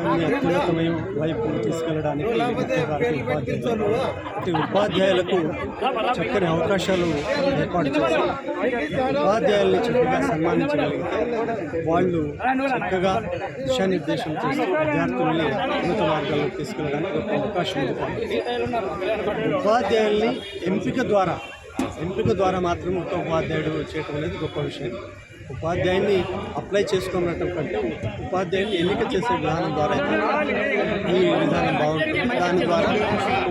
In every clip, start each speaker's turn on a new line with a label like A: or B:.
A: అత్యున్నతమైన వైపు తీసుకెళ్లడానికి ఉపాధ్యాయులకు చక్కని అవకాశాలు ఏర్పాటు చేశారు. ఉపాధ్యాయుల్ని చక్కగా సన్మానించగలిగితే వాళ్ళు చక్కగా దిశానిర్దేశం చేసి విద్యార్థుల్ని ఉన్నత మార్గాల్లో తీసుకెళ్ళడానికి ఒక అవకాశం ఉంది. కాబట్టి ఉపాధ్యాయుల్ని ఎంపిక ద్వారా మాత్రం ఒక ఉపాధ్యాయుడు చేయటం అనేది గొప్ప విషయం. ఉపాధ్యాయుని అప్లై చేసుకున్నట్టు కంటే ఉపాధ్యాయుని ఎన్నిక చేసే విధానం ద్వారా ఈ విధానం బాగుంటుంది. దాని ద్వారా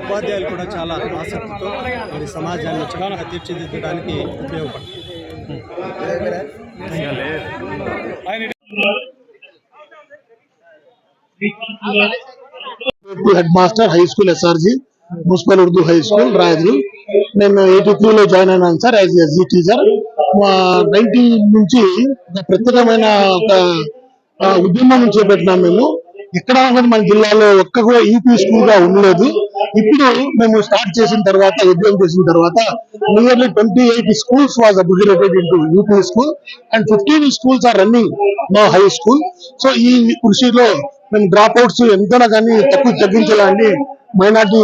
A: ఉపాధ్యాయులు కూడా చాలా ఆసక్తితో మరి సమాజాన్ని చక్కగా తీర్చిదిద్దడానికి ఉపయోగపడుతుంది.
B: Head master high school SRG municipal Urdu high school రాయదులు. నేను 83లో జాయిన్ అయినాను సార్ యాజ్ ఎస్జీ టీచర్. 90 నుంచి ఒక ప్రత్యేకమైన ఒక ఉద్యమం చేపట్టినాం మేము. ఎక్కడ మన జిల్లాలో ఒక్క కూడా యూపీ స్కూల్ గా ఉండలేదు. ఇప్పుడు మేము స్టార్ట్ చేసిన తర్వాత ఉద్యమం చేసిన తర్వాత nearly 28 schools was upgraded into UP school and 15 schools are running now high school. So ఈ కృషిలో మేము డ్రాప్ అవుట్స్ ఎంతైనా కానీ తగ్గించాలని మైనార్టీ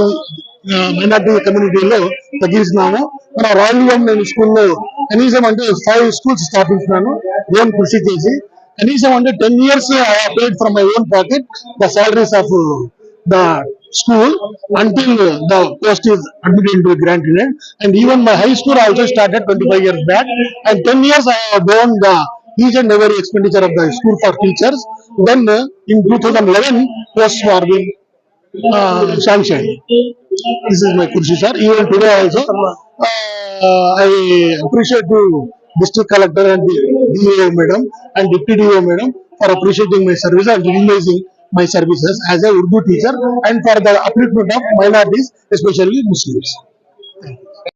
B: కమ్యూనిటీలో తగ్గిస్తున్నాము. మన రాయల్ నేను స్కూల్లో కనీసం అంటే 5 schools స్థాపించినాను ఓన్ కృషి చేసి. కనీసం అంటే 10 years I have paid from my own pocket the salaries of the school until the post is admitted into a grant unit. And even my high school also started 25 years back, and 10 years I have borne the each and every expenditure of the school for teachers. Then in 2011 posts were being sanctioned. This is my kursi sir. Even today also I appreciate to district collector and the DO madam and deputy DO madam for appreciating my service and recognizing my services as a Urdu teacher and for the upliftment of minorities, especially Muslims.